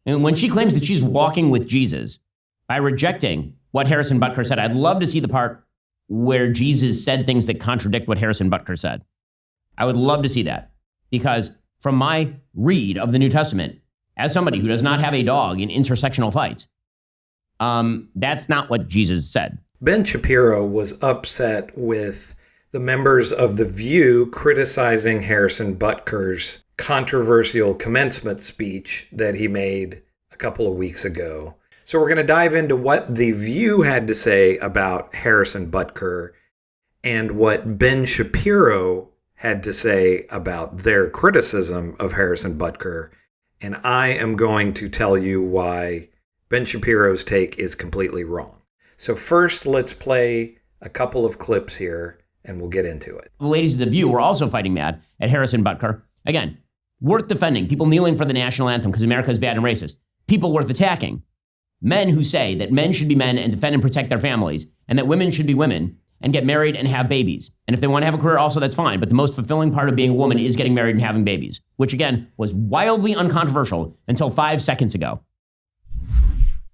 And when she claims that she's walking with Jesus by rejecting what Harrison Butker said, I'd love to see the part where Jesus said things that contradict what Harrison Butker said. I would love to see that, because from my read of the New Testament, as somebody who does not have a dog in intersectional fights, that's not what Jesus said. Ben Shapiro was upset with the members of The View criticizing Harrison Butker's controversial commencement speech that he made a couple of weeks ago. So we're going to dive into what The View had to say about Harrison Butker and what Ben Shapiro had to say about their criticism of Harrison Butker. And I am going to tell you why Ben Shapiro's take is completely wrong. So first, let's play a couple of clips here, and we'll get into it. The ladies of The View were also fighting mad at Harrison Butker. Again, worth defending. People kneeling for the national anthem because America is bad and racist. People worth attacking. Men who say that men should be men and defend and protect their families, and that women should be women and get married and have babies. And if they want to have a career also, that's fine. But the most fulfilling part of being a woman is getting married and having babies, which again was wildly uncontroversial until 5 seconds ago.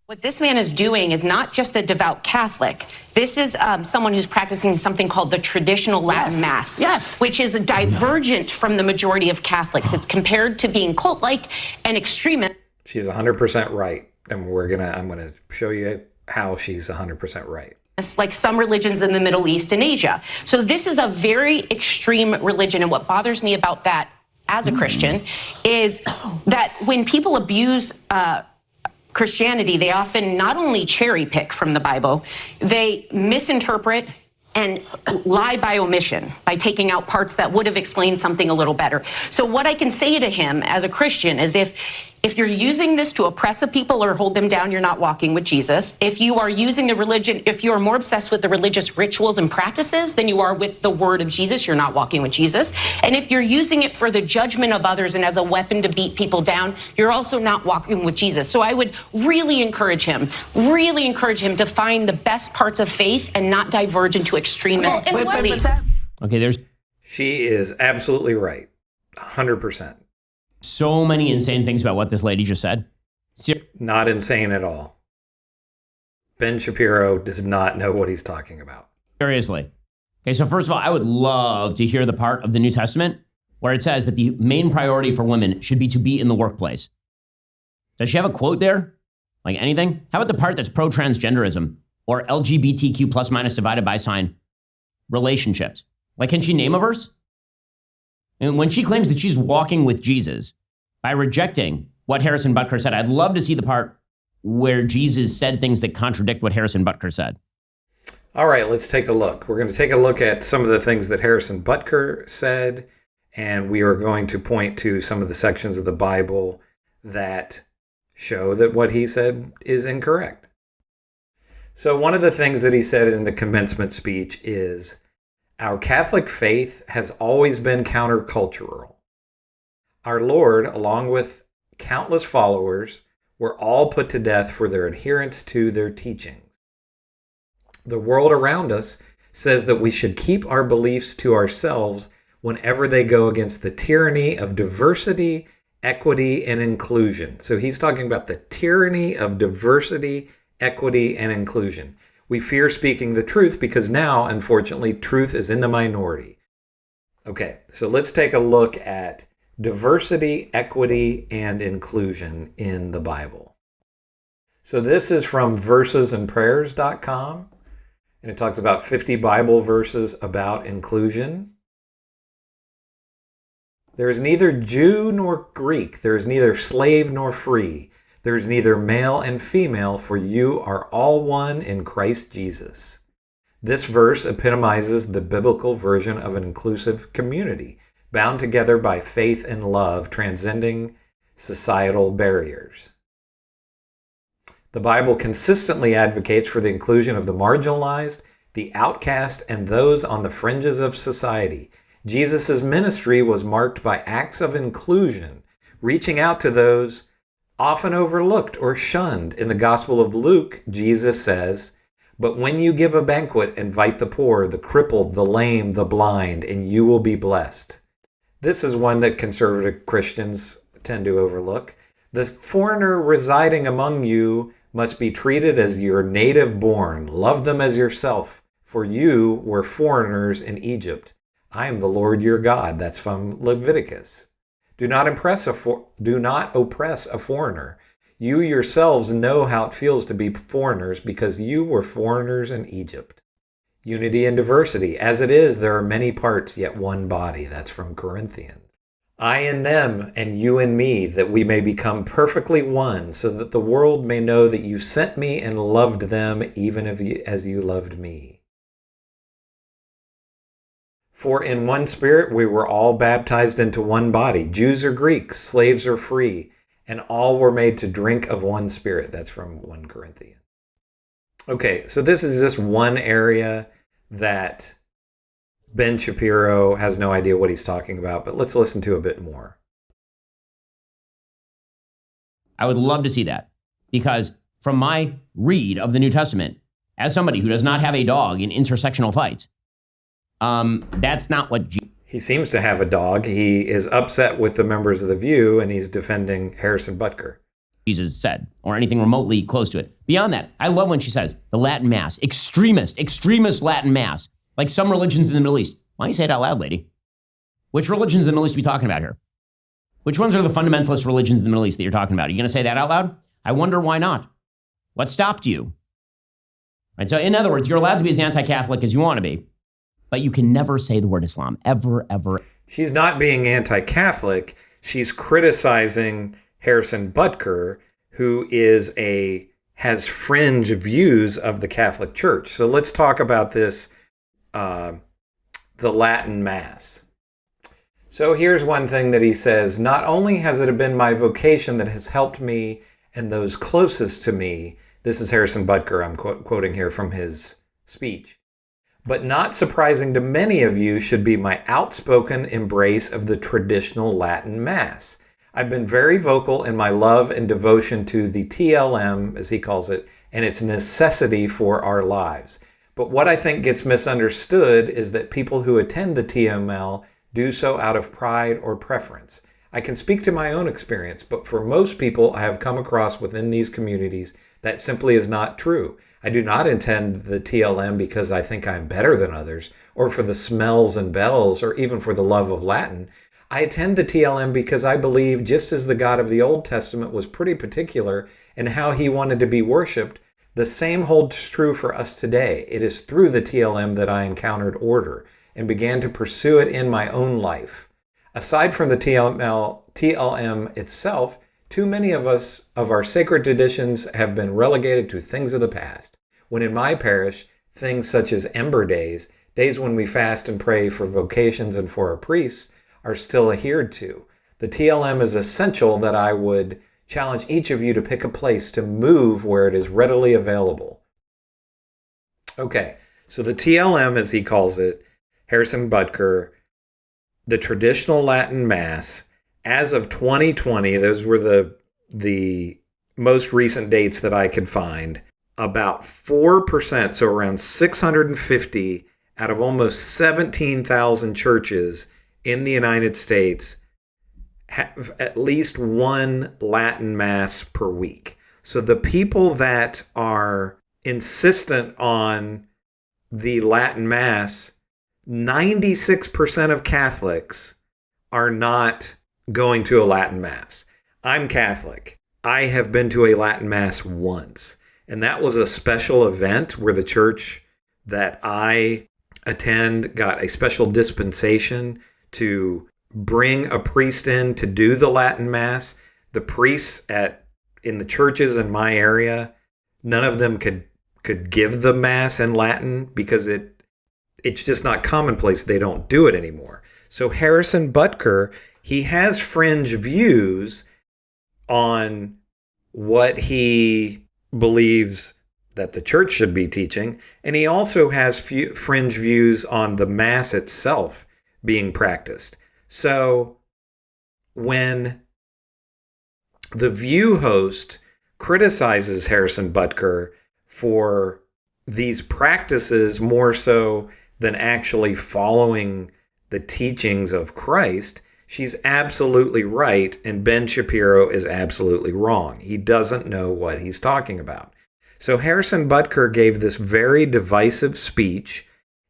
What this man is doing is not just a devout Catholic. This is someone who's practicing something called the traditional Latin Mass, which is divergent from the majority of Catholics. It's compared to being cult-like and extremist. She's 100% right, and I'm gonna show you how she's 100% right. Like some religions in the Middle East and Asia. So this is a very extreme religion, and what bothers me about that as a Christian is that when people abuse Christianity, they often not only cherry pick from the Bible, they misinterpret and lie by omission, by taking out parts that would have explained something a little better. So what I can say to him as a Christian is if you're using this to oppress a people or hold them down, you're not walking with Jesus. If you are using the religion, if you are more obsessed with the religious rituals and practices than you are with the word of Jesus, you're not walking with Jesus. And if you're using it for the judgment of others and as a weapon to beat people down, you're also not walking with Jesus. So I would really encourage him to find the best parts of faith and not diverge into extremist beliefs. Okay, She is absolutely right. 100%. So many insane things about what this lady just said. Not insane at all. Ben Shapiro does not know what he's talking about. Seriously. Okay, so first of all, I would love to hear the part of the New Testament where it says that the main priority for women should be to be in the workplace. Does she have a quote there? Like anything? How about the part that's pro-transgenderism or LGBTQ plus minus divided by sign relationships? Like, can she name a verse? And when she claims that she's walking with Jesus by rejecting what Harrison Butker said, I'd love to see the part where Jesus said things that contradict what Harrison Butker said. All right, let's take a look. We're going to take a look at some of the things that Harrison Butker said, and we are going to point to some of the sections of the Bible that show that what he said is incorrect. So one of the things that he said in the commencement speech is, "Our Catholic faith has always been countercultural. Our Lord, along with countless followers, were all put to death for their adherence to their teachings. The world around us says that we should keep our beliefs to ourselves whenever they go against the tyranny of diversity, equity, and inclusion." So he's talking about the tyranny of diversity, equity, and inclusion. "We fear speaking the truth because now, unfortunately, truth is in the minority." Okay, so let's take a look at diversity, equity, and inclusion in the Bible. So this is from versesandprayers.com, and it talks about 50 Bible verses about inclusion. "There is neither Jew nor Greek. There is neither slave nor free. There is neither male and female, for you are all one in Christ Jesus." This verse epitomizes the biblical version of an inclusive community, bound together by faith and love, transcending societal barriers. The Bible consistently advocates for the inclusion of the marginalized, the outcast, and those on the fringes of society. Jesus' ministry was marked by acts of inclusion, reaching out to those often overlooked or shunned. In the Gospel of Luke, Jesus says, "But when you give a banquet, invite the poor, the crippled, the lame, the blind, and you will be blessed." This is one that conservative Christians tend to overlook. The foreigner residing among you must be treated as your native born. Love them as yourself, for you were foreigners in Egypt. I am the Lord your God. That's from Leviticus. Do not oppress a foreigner. You yourselves know how it feels to be foreigners because you were foreigners in Egypt. Unity and diversity. As it is, there are many parts, yet one body. That's from Corinthians. I in them and you in me, that we may become perfectly one, so that the world may know that you sent me and loved them even as you loved me. For in one spirit we were all baptized into one body, Jews or Greeks, slaves or free, and all were made to drink of one spirit. That's from 1 Corinthians. Okay, so this is just one area that Ben Shapiro has no idea what he's talking about, but let's listen to a bit more. I would love to see that, because from my read of the New Testament, as somebody who does not have a dog in intersectional fights, that's not what he seems to have a dog. He is upset with the members of the View, and he's defending Harrison Butker. Jesus said, or anything remotely close to it. Beyond that, I love when she says the Latin Mass, extremist Latin Mass, like some religions in the Middle East. Why don't you say it out loud, lady? Which religions in the Middle East are we talking about here? Which ones are the fundamentalist religions in the Middle East that you're talking about? Are you going to say that out loud? I wonder why not. What stopped you? Right, so in other words, you're allowed to be as anti-Catholic as you want to be, but you can never say the word Islam, ever, ever. She's not being anti-Catholic. She's criticizing Harrison Butker, who has fringe views of the Catholic Church. So let's talk about this, the Latin Mass. So here's one thing that he says: not only has it been my vocation that has helped me and those closest to me, this is Harrison Butker, I'm quoting here from his speech, but not surprising to many of you should be my outspoken embrace of the traditional Latin Mass. I've been very vocal in my love and devotion to the TLM, as he calls it, and its necessity for our lives. But what I think gets misunderstood is that people who attend the TML do so out of pride or preference. I can speak to my own experience, but for most people I have come across within these communities, that simply is not true. I do not attend the TLM because I think I'm better than others, or for the smells and bells, or even for the love of Latin. I attend the TLM because I believe, just as the God of the Old Testament was pretty particular in how he wanted to be worshipped, the same holds true for us today. It is through the TLM that I encountered order and began to pursue it in my own life. Aside from the TLM itself, too many of our sacred traditions have been relegated to things of the past, when in my parish, things such as Ember Days, days when we fast and pray for vocations and for our priests, are still adhered to. The TLM is essential that I would challenge each of you to pick a place to move where it is readily available. Okay, so the TLM, as he calls it, Harrison Butker, the traditional Latin Mass, as of 2020, those were the most recent dates that I could find, about 4%, so around 650 out of almost 17,000 churches in the United States have at least one Latin Mass per week. So the people that are insistent on the Latin Mass, 96% of Catholics are not going to a Latin Mass. I'm Catholic. I have been to a Latin Mass once, and that was a special event where the church that I attend got a special dispensation to bring a priest in to do the Latin Mass. The priests in the churches in my area, none of them could give the Mass in Latin because it's just not commonplace. They don't do it anymore. So Harrison Butker, he has fringe views on what he believes that the church should be teaching, and he also has fringe views on the Mass itself being practiced. So when the View host criticizes Harrison Butker for these practices more so than actually following the teachings of Christ, She's absolutely right, and Ben Shapiro is absolutely wrong. He doesn't know what he's talking about. So Harrison Butker gave this very divisive speech.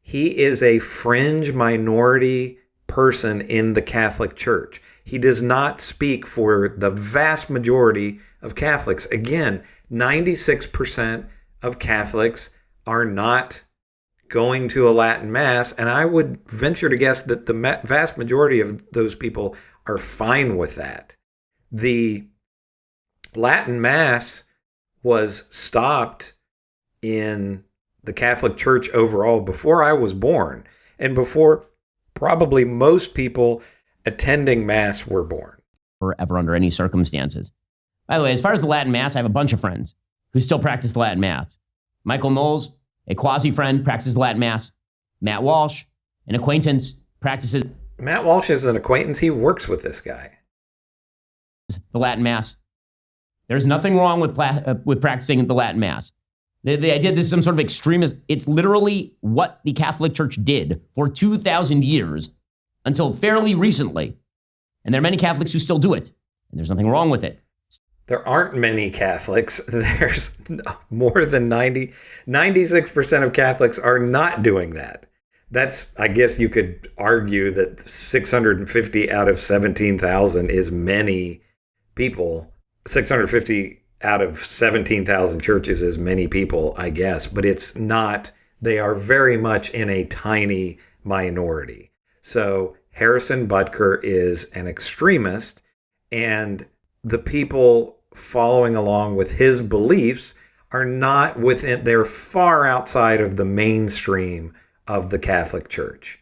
He is a fringe minority person in the Catholic Church. He does not speak for the vast majority of Catholics. Again, 96% of Catholics are not going to a Latin Mass, and I would venture to guess that the vast majority of those people are fine with that. The Latin Mass was stopped in the Catholic Church overall before I was born, and before probably most people attending Mass were born. Or ever under any circumstances. By the way, as far as the Latin Mass, I have a bunch of friends who still practice the Latin Mass. Michael Knowles, a quasi-friend, practices the Latin Mass. Matt Walsh, an acquaintance, practices... Matt Walsh is an acquaintance. He works with this guy. ...the Latin Mass. There's nothing wrong with practicing the Latin Mass. The idea this is some sort of extremist... It's literally what the Catholic Church did for 2,000 years until fairly recently. And there are many Catholics who still do it. And there's nothing wrong with it. There aren't many Catholics. There's more than 96% of Catholics are not doing that. That's, I guess you could argue that 650 out of 17,000 is many people. 650 out of 17,000 churches is many people, I guess, but it's not. They are very much in a tiny minority. So Harrison Butker is an extremist, and the people following along with his beliefs are not within, they're far outside of the mainstream of the Catholic Church.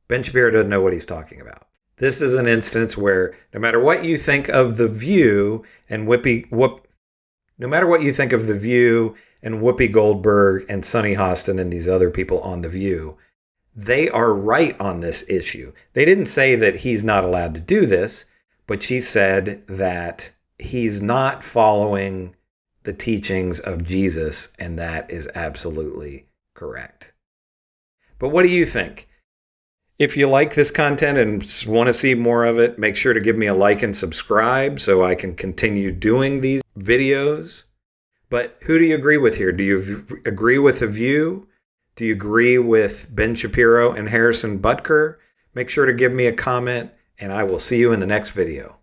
Ben Shapiro doesn't know what he's talking about. This is an instance where no matter what you think of The View and Whoopi Goldberg and Sonny Hostin and these other people on The View, they are right on this issue. They didn't say that he's not allowed to do this, but she said that he's not following the teachings of Jesus, and that is absolutely correct. But what do you think? If you like this content and want to see more of it, make sure to give me a like and subscribe so I can continue doing these videos. But who do you agree with here? Do you agree with The View? Do you agree with Ben Shapiro and Harrison Butker? Make sure to give me a comment, and I will see you in the next video.